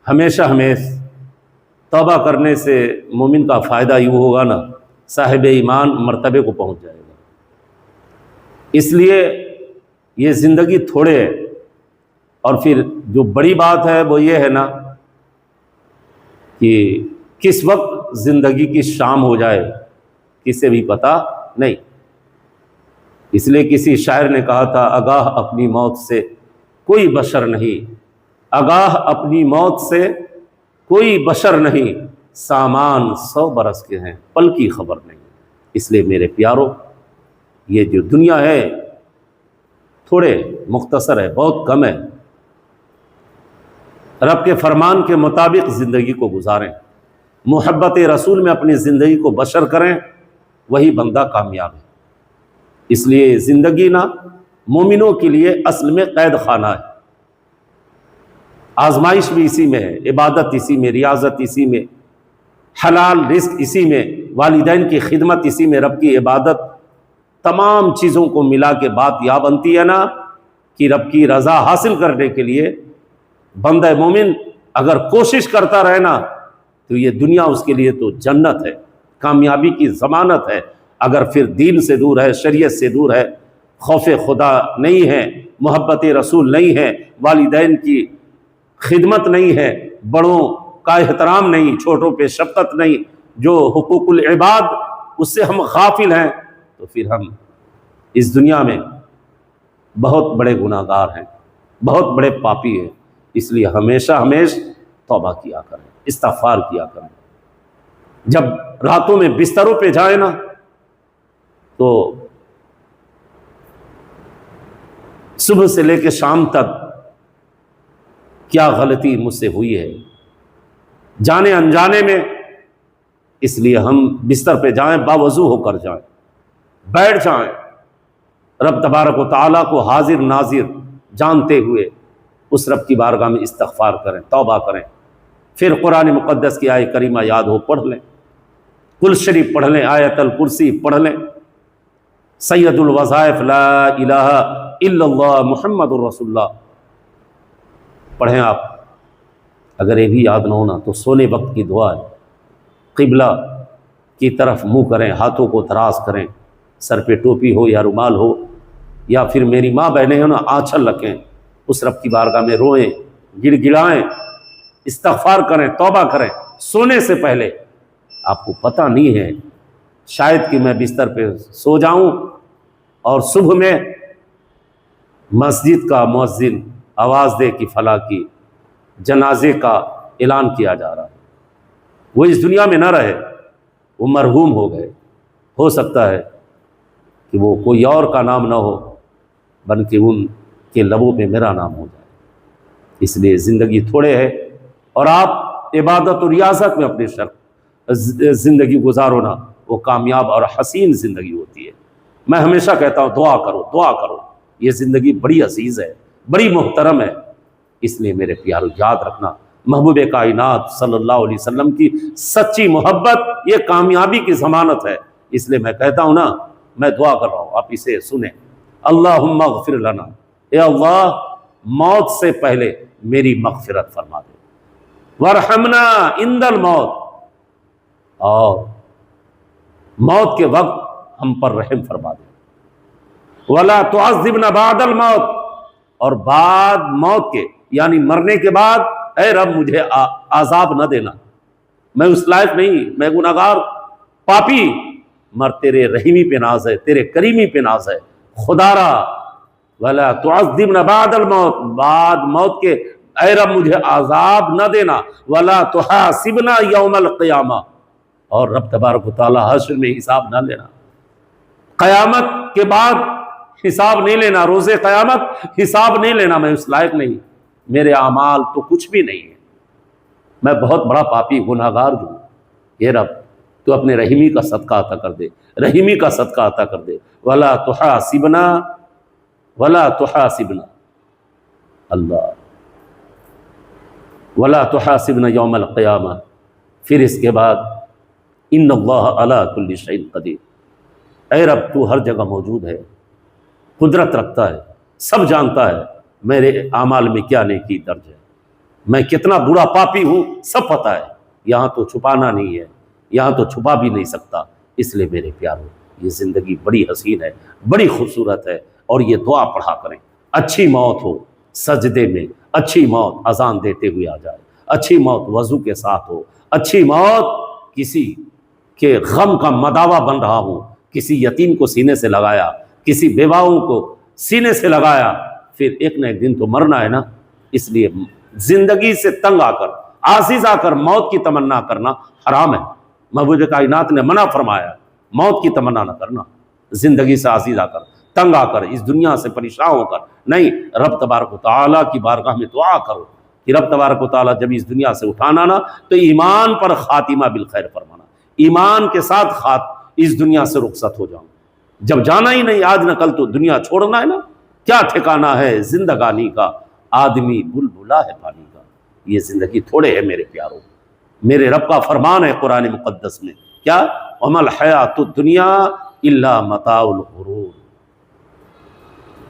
ہمیشہ توبہ کرنے سے مومن کا فائدہ یوں ہوگا نا، صاحب ایمان مرتبے کو پہنچ جائے گا۔ اس لیے یہ زندگی تھوڑے ہے، اور پھر جو بڑی بات ہے وہ یہ ہے نا کہ کس وقت زندگی کی شام ہو جائے کسے بھی پتہ نہیں۔ اس لیے کسی شاعر نے کہا تھا، آگاہ اپنی موت سے کوئی بشر نہیں، آگاہ اپنی موت سے کوئی بشر نہیں، سامان 100 برس کے ہیں پل کی خبر نہیں۔ اس لیے میرے پیارو، یہ جو دنیا ہے تھوڑے مختصر ہے، بہت کم ہے۔ رب کے فرمان کے مطابق زندگی کو گزاریں، محبت رسول میں اپنی زندگی کو بشر کریں، وہی بندہ کامیاب ہے۔ اس لیے زندگی نا مومنوں کے لیے اصل میں قید خانہ ہے۔ آزمائش بھی اسی میں ہے، عبادت اسی میں، ریاضت اسی میں، حلال رزق اسی میں، والدین کی خدمت اسی میں، رب کی عبادت، تمام چیزوں کو ملا کے بات یہ بنتی ہے نا کہ رب کی رضا حاصل کرنے کے لیے بندہ مومن اگر کوشش کرتا رہے نا تو یہ دنیا اس کے لیے تو جنت ہے، کامیابی کی ضمانت ہے۔ اگر پھر دین سے دور ہے، شریعت سے دور ہے، خوف خدا نہیں ہے، محبت رسول نہیں ہے، والدین کی خدمت نہیں ہے، بڑوں کا احترام نہیں، چھوٹوں پہ شفقت نہیں، جو حقوق العباد اس سے ہم غافل ہیں، تو پھر ہم اس دنیا میں بہت بڑے گناہ گار ہیں، بہت بڑے پاپی ہیں۔ اس لیے ہمیشہ توبہ کیا کریں، استغفار کیا کریں۔ جب راتوں میں بستروں پہ جائیں نا تو صبح سے لے کے شام تک کیا غلطی مجھ سے ہوئی ہے، جانے انجانے میں، اس لیے ہم بستر پہ جائیں، باوضو ہو کر جائیں، بیٹھ جائیں، رب تبارک و تعالیٰ کو حاضر ناظر جانتے ہوئے اس رب کی بارگاہ میں استغفار کریں، توبہ کریں۔ پھر قرآن مقدس کی آیت کریمہ یاد ہو پڑھ لیں، قل شریف پڑھ لیں، آیت الکرسی پڑھ لیں، سید الوظائف لا الہ الا اللہ محمد الرسول اللہ پڑھیں آپ۔ اگر یہ بھی یاد نہ ہونا تو سونے وقت کی دعا ہے، قبلہ کی طرف منہ کریں، ہاتھوں کو دراز کریں، سر پہ ٹوپی ہو یا رومال ہو، یا پھر میری ماں بہنیں ہو نا آنچل رکھیں، اس رب کی بارگاہ میں روئیں، گڑ گڑائیں، استغفار کریں، توبہ کریں سونے سے پہلے۔ آپ کو پتہ نہیں ہے، شاید کہ میں بستر پہ سو جاؤں اور صبح میں مسجد کا مؤذن آواز دے کہ فلاں کی جنازے کا اعلان کیا جا رہا ہے، وہ اس دنیا میں نہ رہے، وہ مرحوم ہو گئے، ہو سکتا ہے کہ وہ کوئی اور کا نام نہ ہو بلکہ ان کے لبوں پہ میرا نام ہو جائے۔ اس لیے زندگی تھوڑے ہے، اور آپ عبادت و ریاضت میں اپنی زندگی گزارو نا، وہ کامیاب اور حسین زندگی ہوتی ہے۔ میں ہمیشہ کہتا ہوں دعا کرو، دعا کرو، یہ زندگی بڑی عزیز ہے، بڑی محترم ہے۔ اس لیے میرے پیارو یاد رکھنا، محبوب کائنات صلی اللہ علیہ وسلم کی سچی محبت یہ کامیابی کی ضمانت ہے۔ اس لیے میں کہتا ہوں نا، میں دعا کر رہا ہوں، آپ اسے سنیں، اللہم اغفر لنا، اے اللہ موت سے پہلے میری مغفرت فرما دے، وارحمنا عند الموت، اور موت کے وقت ہم پر رحم فرما دے، ولا تعذبنا بعد الموت، اور بعد موت کے یعنی مرنے کے بعد اے رب مجھے عذاب نہ دینا، میں اس لائق نہیں، میں گناہگار پاپی، مر تیرے رحیمی پہ ناز ہے، تیرے کریمی پہ ناز ہے، خدا را ولا تعذبنا بعد الموت، بعد موت کے اے رب مجھے عذاب نہ دینا، ولا تحاسبنا یوم القیامہ، اور رب تبارک و تعالیٰ حشر میں حساب نہ لینا، قیامت کے بعد حساب نہیں لینا، روز قیامت حساب نہیں لینا، میں اس لائق نہیں، میرے اعمال تو کچھ بھی نہیں ہے، میں بہت بڑا پاپی گناہگار ہوں، یہ رب تو اپنے رحیمی کا صدقہ عطا کر دے، رحیمی کا صدقہ عطا کر دے، ولا تحاسبنا ولا تحاسبنا اللہ ولا تحاسبنا یوم القیامہ۔ پھر اس کے بعد ان اللہ علی کل شیء قدیر، اے رب تو ہر جگہ موجود ہے، قدرت رکھتا ہے، سب جانتا ہے میرے اعمال میں کیا نیکی درج ہے، میں کتنا برا پاپی ہوں سب پتہ ہے، یہاں تو چھپانا نہیں ہے، یہاں تو چھپا بھی نہیں سکتا۔ اس لیے میرے پیارو، یہ زندگی بڑی حسین ہے، بڑی خوبصورت ہے، اور یہ دعا پڑھا کریں، اچھی موت ہو سجدے میں، اچھی موت اذان دیتے ہوئے آ جائے، اچھی موت وضو کے ساتھ ہو، اچھی موت کسی کے غم کا مداوا بن رہا ہوں، کسی یتیم کو سینے سے لگایا، کسی بیواؤں کو سینے سے لگایا، پھر ایک نہ ایک دن تو مرنا ہے نا۔ اس لیے زندگی سے تنگ آ کر، عاجز آ کر موت کی تمنا کرنا حرام ہے۔ محبوب کائنات نے منع فرمایا موت کی تمنا نہ کرنا، زندگی سے عاجز آ کر، تنگ آ کر، اس دنیا سے پریشان ہو کر نہیں، رب تبارک و تعالیٰ کی بارگاہ میں دعا کرو کہ رب تبارک و تعالیٰ جب اس دنیا سے اٹھانا نا تو ایمان پر خاتمہ بالخیر فرمانا، ایمان کے ساتھ اس دنیا سے رخصت ہو جاؤں۔ جب جانا ہی نہیں، آج نہ کل تو دنیا چھوڑنا ہے نا، کیا ٹھکانہ ہے زندگانی کا، آدمی بلبلا ہے پانی کا۔ یہ زندگی تھوڑے ہے میرے پیاروں، میرے رب کا فرمان ہے قرآن مقدس میں، کیا وَمَا الْحَيَاةُ الدُّنْيَا إِلَّا مَتَاعُ الْغُرُورِ،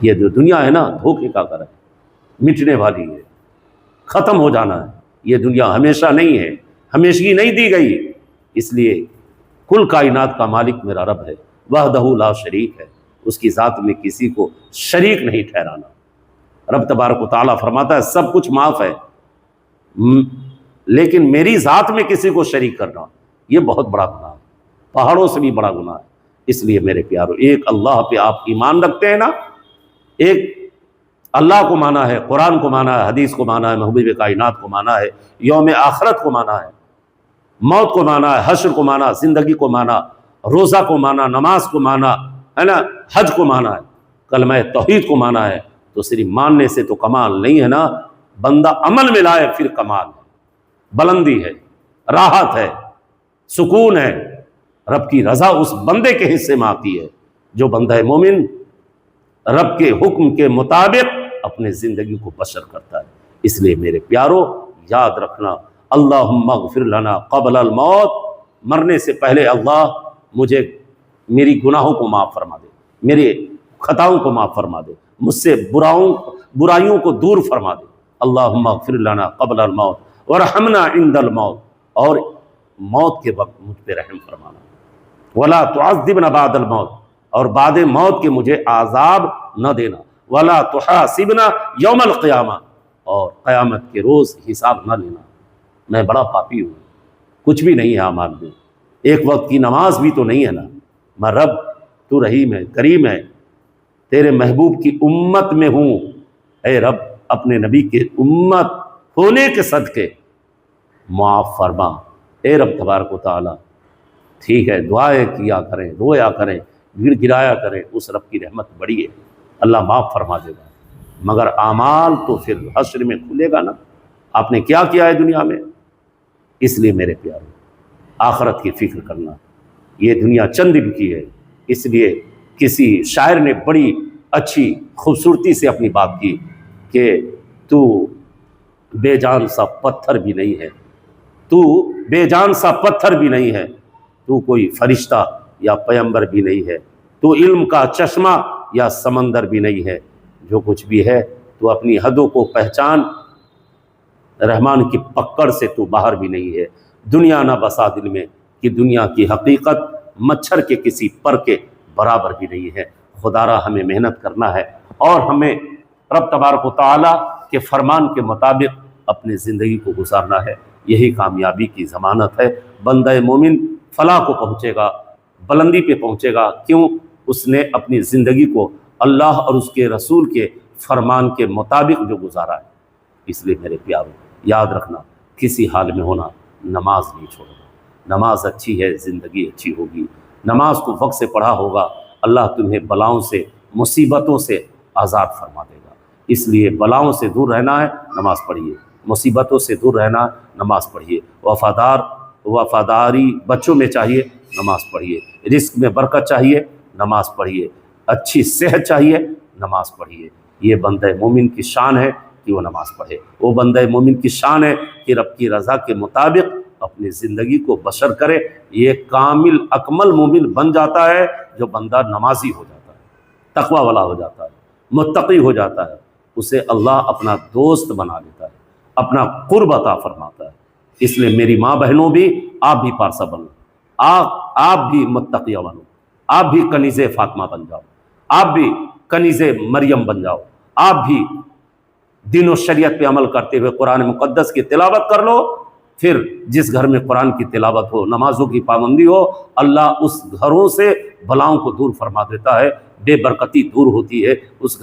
یہ جو دنیا ہے نا دھوکے کا گھر ہے، مٹنے والی ہے، ختم ہو جانا ہے۔ یہ دنیا ہمیشہ نہیں ہے، ہمیشگی نہیں دی گئی، اس لیے کل کائنات کا مالک میرا رب ہے، وحدہ لا شریک ہے، اس کی ذات میں کسی کو شریک نہیں ٹھہرانا۔ رب تبارک و تعالیٰ فرماتا ہے سب کچھ معاف ہے، لیکن میری ذات میں کسی کو شریک کرنا یہ بہت بڑا گناہ ہے، پہاڑوں سے بھی بڑا گناہ ہے۔ اس لیے میرے پیارو، ایک اللہ پہ آپ ایمان رکھتے ہیں نا، ایک اللہ کو مانا ہے، قرآن کو مانا ہے، حدیث کو مانا ہے، محبوب کائنات کو مانا ہے، یوم آخرت کو مانا ہے، موت کو مانا ہے، حشر کو مانا، زندگی کو مانا، روزہ کو مانا، نماز کو مانا ہے نا، حج کو مانا ہے، کلمہ توحید کو مانا ہے، تو صرف ماننے سے تو کمال نہیں ہے نا، بندہ عمل میں لائے پھر کمال ہے، بلندی ہے، راحت ہے، سکون ہے۔ رب کی رضا اس بندے کے حصے میں آتی ہے جو بندہ مومن رب کے حکم کے مطابق اپنے زندگی کو بسر کرتا ہے۔ اس لیے میرے پیارو یاد رکھنا، اللہم اغفر لنا قبل الموت، مرنے سے پہلے اللہ مجھے میری گناہوں کو معاف فرما دے، میرے خطاؤں کو معاف فرما دے، مجھ سے برائیوں کو دور فرما دے۔ اللہم اغفر لنا قبل الموت ورحمنا عند الموت، اور موت کے وقت مجھ پہ رحم فرمانا، ولا تعذبنا بعد الموت، اور بعد موت کے مجھے عذاب نہ دینا، ولا تحاسبنا یوم القیامہ، اور قیامت کے روز حساب نہ لینا۔ میں بڑا پاپی ہوں، کچھ بھی نہیں ہے اعمال میں، ایک وقت کی نماز بھی تو نہیں ہے نا، میں رب تو رحیم ہے، کریم ہے، تیرے محبوب کی امت میں ہوں، اے رب اپنے نبی کے امت ہونے کے صدقے معاف فرما، اے رب تبارک و تعالیٰ۔ ٹھیک ہے، دعائیں کیا کریں، رویا کریں، گڑ گڑایا کریں، اس رب کی رحمت بڑی ہے، اللہ معاف فرما دے گا، مگر اعمال تو پھر حشر میں کھلے گا نا، آپ نے کیا کیا ہے دنیا میں۔ اس لیے میرے پیارو آخرت کی فکر کرنا، یہ دنیا چند دن کی ہے۔ اس لیے کسی شاعر نے بڑی اچھی خوبصورتی سے اپنی بات کی کہ تو بے جان سا پتھر بھی نہیں ہے، تو بے جان سا پتھر بھی نہیں ہے، تو کوئی فرشتہ یا پیغمبر بھی نہیں ہے، تو علم کا چشمہ یا سمندر بھی نہیں ہے، جو کچھ بھی ہے تو اپنی حدوں کو پہچان، رحمان کی پکڑ سے تو باہر بھی نہیں ہے۔ دنیا نہ بسا دل میں کہ دنیا کی حقیقت مچھر کے کسی پر کے برابر بھی نہیں ہے۔ خدا را ہمیں محنت کرنا ہے اور ہمیں رب تبارک و تعالیٰ کے فرمان کے مطابق اپنی زندگی کو گزارنا ہے، یہی کامیابی کی ضمانت ہے۔ بندہ مومن فلاح کو پہنچے گا، بلندی پہ پہنچے گا، کیوں؟ اس نے اپنی زندگی کو اللہ اور اس کے رسول کے فرمان کے مطابق جو گزارا ہے۔ اس لیے میرے پیارو یاد رکھنا، کسی حال میں ہونا نماز نہیں چھوڑنا، نماز اچھی ہے زندگی اچھی ہوگی، نماز کو وقت سے پڑھا ہوگا، اللہ تمہیں بلاؤں سے مصیبتوں سے آزاد فرما دے گا۔ اس لیے بلاؤں سے دور رہنا ہے، نماز پڑھیے، مصیبتوں سے دور رہنا ہے، نماز پڑھیے، وفاداری بچوں میں چاہیے، نماز پڑھیے، رزق میں برکت چاہیے، نماز پڑھیے، اچھی صحت چاہیے، نماز پڑھیے۔ یہ بندہ مومن کی شان ہے کہ وہ نماز پڑھے، وہ بندہ مومن کی شان ہے کہ رب کی رضا کے مطابق اپنی زندگی کو بسر کرے۔ یہ کامل اکمل مومن بن جاتا ہے جو بندہ نمازی ہو جاتا ہے، تقوی والا ہو جاتا ہے، متقی ہو جاتا ہے، اسے اللہ اپنا دوست بنا لیتا ہے، اپنا قرب عطا فرماتا ہے۔ اس لیے میری ماں بہنوں بھی، آپ بھی پارسا بنو، آپ بھی متقیہ بنو، آپ بھی کنیز فاطمہ بن جاؤ، آپ بھی کنیز مریم بن جاؤ، آپ بھی دین و شریعت پہ عمل کرتے ہوئے قرآن مقدس کی تلاوت کر لو۔ پھر جس گھر میں قرآن کی تلاوت ہو، نمازوں کی پابندی ہو، اللہ اس گھروں سے بلاؤں کو دور فرما دیتا ہے، بے برکتی دور ہوتی ہے اس